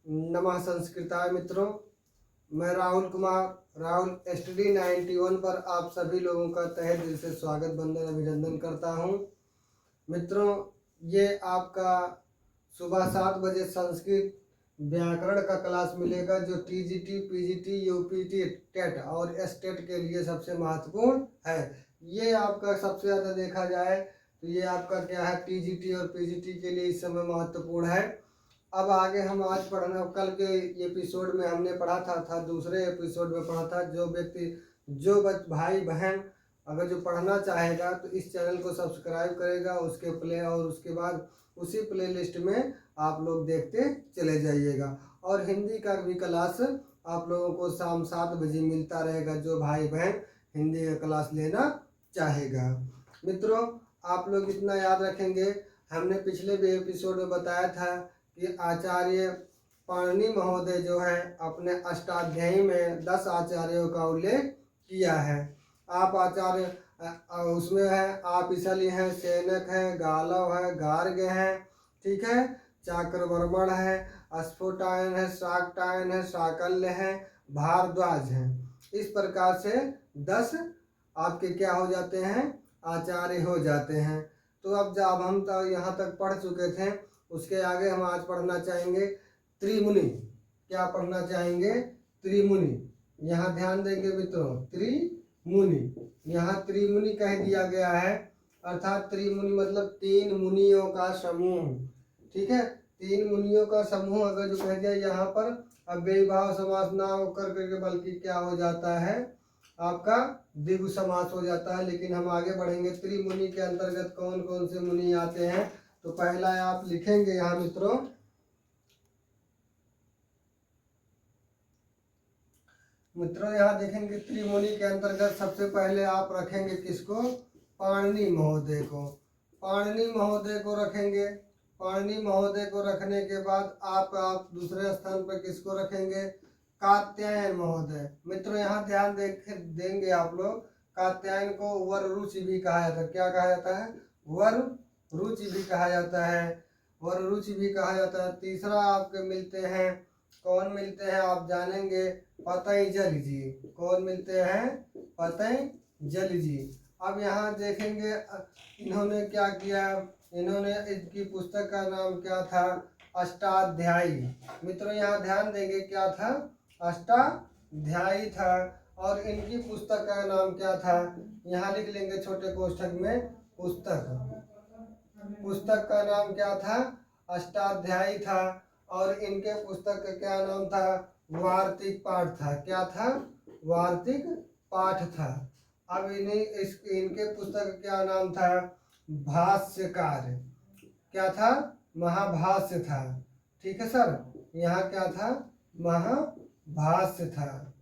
नमः संस्कृताय मित्रों, मैं राहुल कुमार राहुल स्टडी 91 पर आप सभी लोगों का तहे दिल से स्वागत वंदन अभिनंदन करता हूं। मित्रों, ये आपका सुबह 7 बजे संस्कृत व्याकरण का क्लास मिलेगा जो टीजीटी, पीजीटी, यूपीटी, टेट और स्टेट के लिए सबसे महत्वपूर्ण है। ये आपका सबसे ज़्यादा देखा जाए तो ये आपका क्या है, टीजीटी और पीजीटी के लिए इस समय महत्वपूर्ण है। अब आगे हम आज पढ़ना, कल के एपिसोड में हमने पढ़ा था दूसरे एपिसोड में पढ़ा था, जो व्यक्ति भाई बहन अगर जो पढ़ना चाहेगा तो इस चैनल को सब्सक्राइब करेगा, उसके प्ले और उसके बाद उसी प्ले लिस्ट में आप लोग देखते चले जाइएगा। और हिंदी का भी क्लास आप लोगों को शाम 7 बजे मिलता रहेगा, जो भाई बहन हिंदी का क्लास लेना चाहेगा। मित्रों, आप लोग इतना याद रखेंगे, हमने पिछले भी एपिसोड में बताया था कि आचार्य पाणिनि महोदय जो है अपने अष्टाध्यायी में 10 आचार्यों का उल्लेख किया है। आप आचार्य उसमें है, आप इसली हैं, सेनक है, गालव है, गार्ग्य है, ठीक है, चाक्रवर्मण है, स्फुटायन है, शाक्टायन है, शाकल्य है, भारद्वाज है। इस प्रकार से 10 आपके क्या हो जाते हैं, आचार्य हो जाते हैं। तो अब जब हम तो यहाँ तक पढ़ चुके थे, उसके आगे हम आज पढ़ना चाहेंगे त्रिमुनि। क्या पढ़ना चाहेंगे? त्रिमुनि। यहाँ ध्यान देंगे मित्रों, त्रिमुनि, यहाँ त्रिमुनि कह दिया गया है, अर्थात त्रिमुनि मतलब 3 मुनियों का समूह, ठीक है। 3 मुनियों का समूह अगर जो कह दिया यहाँ पर, अब बेभाव समास ना होकर के बल्कि क्या हो जाता है, आपका द्विगु समास हो जाता है। लेकिन हम आगे बढ़ेंगे, त्रिमुनि के अंतर्गत कौन कौन से मुनि आते हैं। तो पहला आप लिखेंगे यहाँ मित्रों, यहाँ देखेंगे त्रिमुनि के अंतर्गत सबसे पहले आप रखेंगे किसको? पाणिनि महोदय को। पाणिनि महोदय को रखेंगे। पाणिनि महोदय को रखने के बाद आप दूसरे स्थान पर किसको रखेंगे? कात्यायन महोदय। मित्रों, यहाँ ध्यान देंगे आप लोग, कात्यायन को वर रुचि भी कहा जाता है। क्या कहा जाता है? वर रुचि भी कहा जाता है, वर रुचि भी कहा जाता है। तीसरा आपके मिलते हैं, कौन मिलते हैं आप जानेंगे? पतंजलि जी। कौन मिलते हैं? पतंजलि जी। अब यहाँ देखेंगे इन्होंने क्या किया, इन्होंने इनकी पुस्तक का नाम क्या था? अष्टाध्यायी। मित्रों, यहाँ ध्यान देंगे, क्या था? अष्टाध्यायी था। और इनकी पुस्तक का नाम क्या था? यहाँ लिख लेंगे छोटे कोष्ठक में, पुस्तक। पुस्तक का नाम क्या था? अष्टाध्यायी था। और इनके पुस्तक का क्या नाम था? वार्तिक पाठ था। क्या था? वार्तिक पाठ था। अब इनके पुस्तक का क्या नाम था? भाष्यकार। क्या था? महाभाष्य था। ठीक है सर, यहाँ क्या था? महाभाष्य था,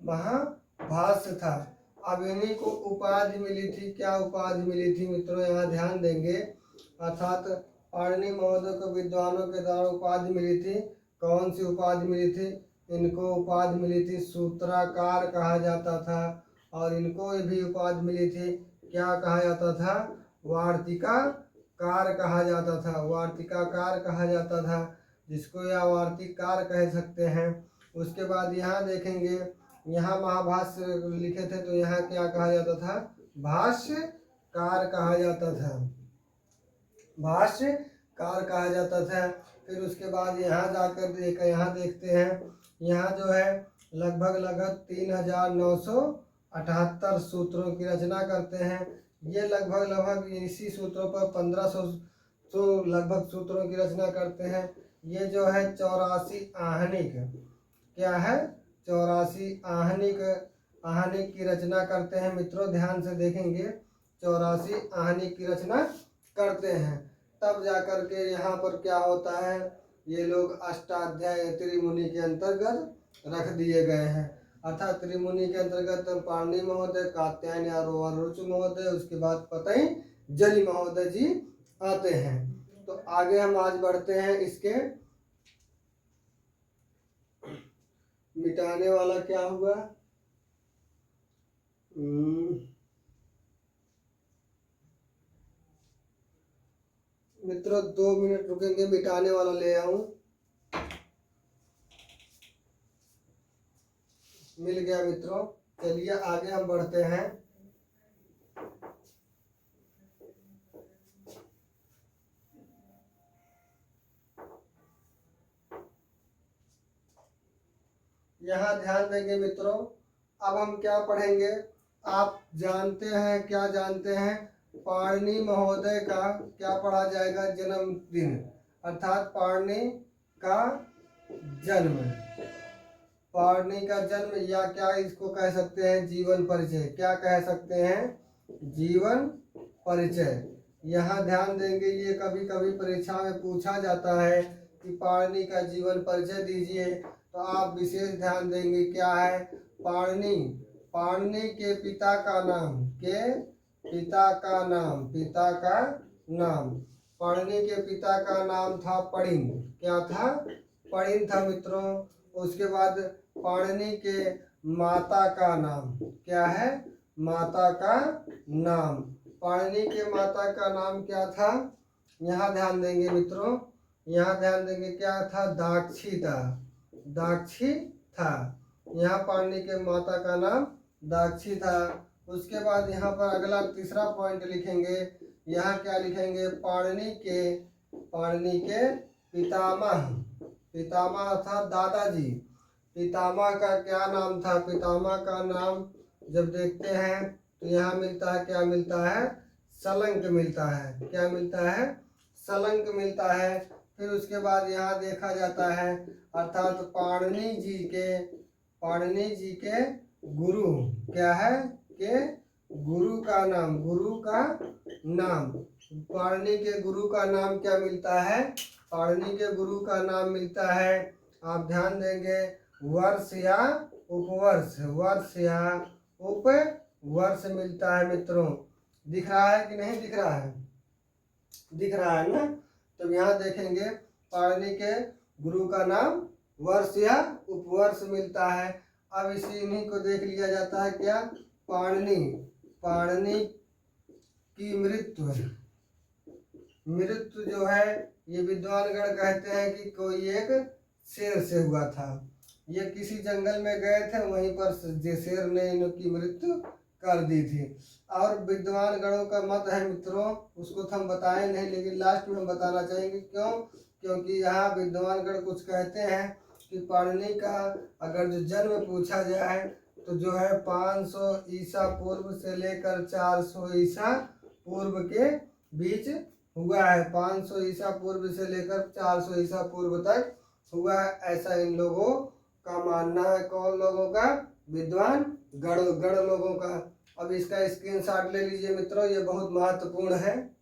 महाभाष्य था। अब इन्हीं को उपाधि मिली थी। क्या उपाधि मिली थी मित्रों? यहाँ ध्यान देंगे, अर्थात पाणिनि महोदय को विद्वानों के द्वारा उपाधि मिली थी। कौन सी उपाधि मिली थी? इनको उपाधि मिली थी सूत्राकार कहा जाता था। और इनको भी उपाधि मिली थी, क्या कहा जाता था? वार्तिकाकार कहा जाता था। वार्तिकाकार कहा जाता था, जिसको या वार्तिककार कह सकते हैं। उसके बाद यहाँ देखेंगे, यहाँ महाभाष्य लिखे थे तो यहाँ क्या कहा जाता था? भाष्यकार कहा जाता था, भाष्यकार कहा जाता था। फिर उसके बाद यहाँ जाकर यहाँ देखते हैं, यहाँ जो है लगभग 3978 सूत्रों की रचना करते हैं। ये लगभग इसी सूत्रों पर 1500 तो लगभग सूत्रों की रचना करते हैं। ये जो है 84 आहनिक, क्या है? 84 आहनिक की रचना करते हैं। मित्रों, ध्यान से देखेंगे, 84 आहनिक की रचना करते हैं। तब जाकर के यहाँ पर क्या होता है, ये लोग अष्टाध्याय त्रिमुनि के अंतर्गत रख दिए गए हैं। अर्थात त्रिमुनि के अंतर्गत पाणिनि महोदय, कात्यायन और रुचि महोदय, उसके बाद पतंजलि महोदय जी आते हैं। तो आगे हम आज बढ़ते हैं। इसके मिटाने वाला क्या हुआ? मित्रों 2 मिनट रुकेंगे, मिटाने वाला ले आऊं। मिल गया मित्रों। चलिए आगे हम बढ़ते हैं। यहाँ ध्यान देंगे मित्रों, अब हम क्या पढ़ेंगे। आप जानते हैं, क्या जानते हैं, पाणिनि महोदय का क्या पढ़ा जाएगा, जन्मदिन, अर्थात पाणिनि का जन्म। पाणिनि का जन्म, या क्या इसको कह सकते हैं, जीवन परिचय। क्या कह सकते हैं, जीवन परिचय। यहाँ ध्यान देंगे, ये कभी कभी परीक्षा में पूछा जाता है कि पाणिनि का जीवन परिचय दीजिए, तो आप विशेष ध्यान देंगे क्या है। पाणिनि, पाणिनि के पिता का नाम, के पिता का नाम, पिता का नाम। पाणिनि के पिता का नाम था पणिन। क्या था, पणिन था मित्रों। उसके बाद पाणिनि के माता का नाम क्या है, माता का नाम। पाणिनि के माता का नाम क्या था, यहाँ ध्यान देंगे मित्रों, यहाँ ध्यान देंगे क्या था, दाक्षी था, दाक्षी था। यहाँ पाणिनि के माता का नाम दाक्षी था। उसके बाद यहाँ पर अगला तीसरा पॉइंट लिखेंगे। यहाँ क्या लिखेंगे, पाणिनि के पितामह, पितामह था दादाजी। पितामह का क्या नाम था, पितामह का नाम जब देखते हैं तो यहाँ मिलता है, क्या मिलता है, सलंक मिलता है। क्या मिलता है, सलंक मिलता है। फिर उसके बाद यहाँ देखा जाता है, अर्थात पाणिनि जी के गुरु क्या है, के गुरु का नाम, गुरु का नाम। पाणिनि के गुरु का नाम क्या मिलता है, पाणिनि के गुरु का नाम मिलता है, आप ध्यान देंगे, वर्ष या उपवर्ष, वर्ष या उपवर्ष मिलता है मित्रों। दिख रहा है कि नहीं दिख रहा है, दिख रहा है ना। तो यहाँ देखेंगे पाणिनि के गुरु का नाम वर्ष या उपवर्ष मिलता है। अब इसी इन्हीं को देख लिया जाता है, क्या, पाणिनि की मृत्यु, मृत्यु जो है ये विद्वानगण कहते हैं कि कोई एक शेर से हुआ था। ये किसी जंगल में गए थे, वहीं पर शेर ने इनकी मृत्यु कर दी थी। और विद्वान गणों का मत है मित्रों, उसको तो हम बताएं नहीं, लेकिन लास्ट में हम बताना चाहेंगे। क्यों, क्योंकि यहाँ विद्वान गण कुछ कहते हैं कि पाणिनि का अगर जो जन्म पूछा जाए तो जो है 500 ईसा पूर्व से लेकर 400 ईसा पूर्व के बीच हुआ है। 500 ईसा पूर्व से लेकर 400 ईसा पूर्व तक हुआ है, ऐसा इन लोगों का मानना है। कौन लोगों का, विद्वान गण लोगों का। अब इसका स्क्रीनशॉट ले लीजिए मित्रों, ये बहुत महत्वपूर्ण है।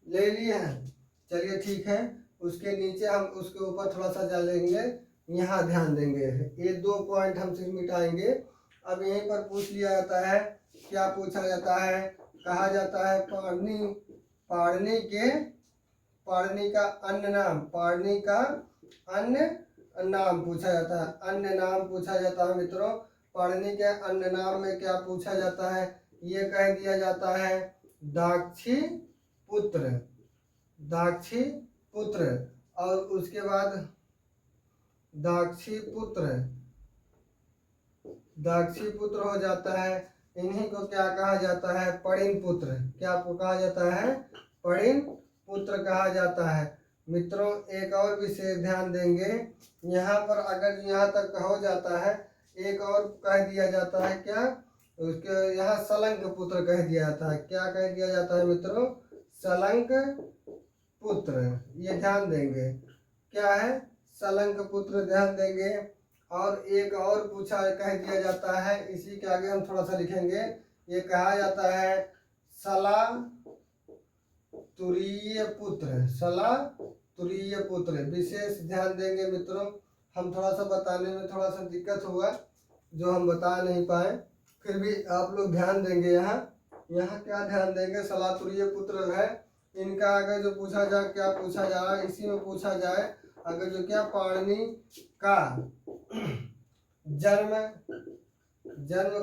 ले लिए हैं, चलिए ठीक है। उसके नीचे हम उसके ऊपर थोड़ा सा डालेंगे, यहाँ ध्यान देंगे, ये 2 पॉइंट हम सिर्फ मिटाएंगे। अब यहीं पर पूछ लिया जाता है, क्या पूछा जाता है, कहा जाता है पाणिनि का अन्य नाम, पाणिनि का अन्य नाम पूछा जाता है, अन्य नाम पूछा जाता है मित्रों। पाणिनि के अन्य नाम में क्या पूछा जाता है, ये कह दिया जाता है दाक्षी पुत्र, दाक्षी पुत्र। और उसके बाद दाक्षी पुत्र हो जाता है। इन्हीं को क्या कहा जाता है, पणिन पुत्र। क्या कहा जाता है, पणिन पुत्र कहा जाता है मित्रों। एक और विशेष ध्यान देंगे, यहाँ पर अगर यहाँ तक हो जाता है, एक और कह दिया जाता है, क्या, उसके यहाँ सलंक पुत्र कह दिया जाता है। क्या कह दिया जाता है मित्रों, सलंक पुत्र। ये ध्यान देंगे, क्या है, सलंक पुत्र, ध्यान देंगे। और एक और पूछा कह दिया जाता है, इसी के आगे हम थोड़ा सा लिखेंगे, ये कहा जाता है सला तुरीय पुत्र, सला तुरीय पुत्र। विशेष ध्यान देंगे मित्रों, हम थोड़ा सा बताने में थोड़ा सा दिक्कत हुआ, जो हम बता नहीं पाए, फिर भी आप लोग ध्यान देंगे। यहाँ क्या ध्यान देंगे, सला तुरीय पुत्र है। इनका अगर जो पूछा जाए, क्या पूछा जाए, इसी में पूछा जाए, अगर जो क्या, पाणिनि का जन्म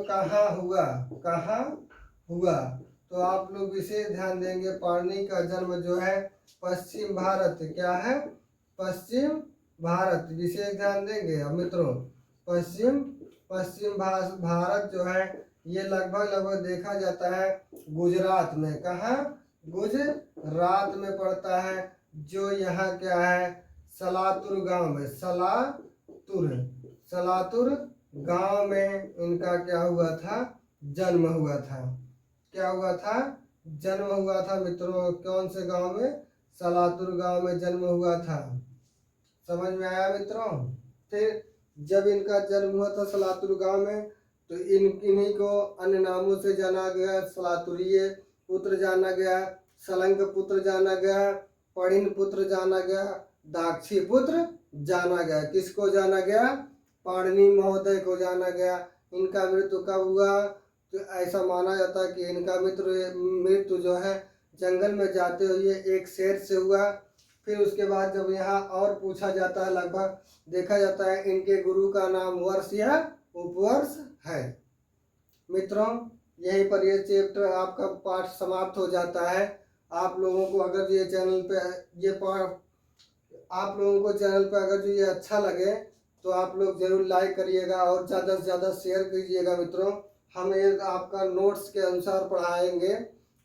कहाँ हुआ, कहाँ हुआ, तो आप लोग विशेष ध्यान देंगे। पाणिनि का जन्म जो है पश्चिम भारत, क्या है, पश्चिम भारत, विशेष ध्यान देंगे। अब मित्रों पश्चिम पश्चिम भारत जो है ये लगभग लगभग देखा जाता है गुजरात में। कहाँ, गुजरात में पड़ता है। जो यहाँ क्या है सलातुर गांव में, सलातुर गांव में इनका क्या हुआ था, जन्म हुआ था। क्या हुआ था, जन्म हुआ था मित्रों। कौन से गांव में, सलातुर गांव में जन्म हुआ था। समझ में आया मित्रों। फिर जब इनका जन्म हुआ था सलातुर गांव में तो इन्हीं को अन्य नामों से जाना गया। सलातुरीय पुत्र जाना गया, सलंग पुत्र जाना गया, पढ़िन पुत्र जाना गया, दाक्षी पुत्र जाना गया। किसको जाना गया, पाणिनि महोदय को जाना गया। इनका मृत्यु कब हुआ, तो ऐसा माना जाता है कि इनका मृत्यु जो है जंगल में जाते हुए एक शेर से हुआ। फिर उसके बाद जब यहाँ और पूछा जाता है, लगभग देखा जाता है इनके गुरु का नाम वर्ष या उपवर्ष है। मित्रों यहीं पर ये चैप्टर आपका पाठ समाप्त हो जाता है। आप लोगों को अगर ये चैनल पे ये पाठ आप लोगों को चैनल पे अगर जो ये अच्छा लगे तो आप लोग जरूर लाइक करिएगा और ज़्यादा से ज़्यादा शेयर कीजिएगा। मित्रों हम ये आपका नोट्स के अनुसार पढ़ाएंगे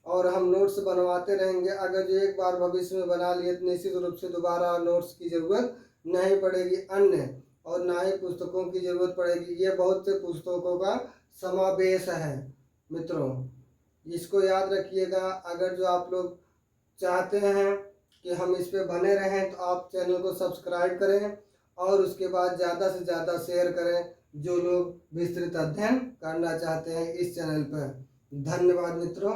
और हम नोट्स बनवाते रहेंगे। अगर जो एक बार भविष्य में बना लिए तो निश्चित रूप से दोबारा नोट्स की ज़रूरत नहीं पड़ेगी, अन्य और ना ही पुस्तकों की ज़रूरत पड़ेगी। ये बहुत से पुस्तकों का समावेश है मित्रों, इसको याद रखिएगा। अगर जो आप लोग चाहते हैं कि हम इस पे बने रहें तो आप चैनल को सब्सक्राइब करें और उसके बाद ज़्यादा से ज़्यादा शेयर करें जो लोग विस्तृत अध्ययन करना चाहते हैं इस चैनल पर। धन्यवाद मित्रों।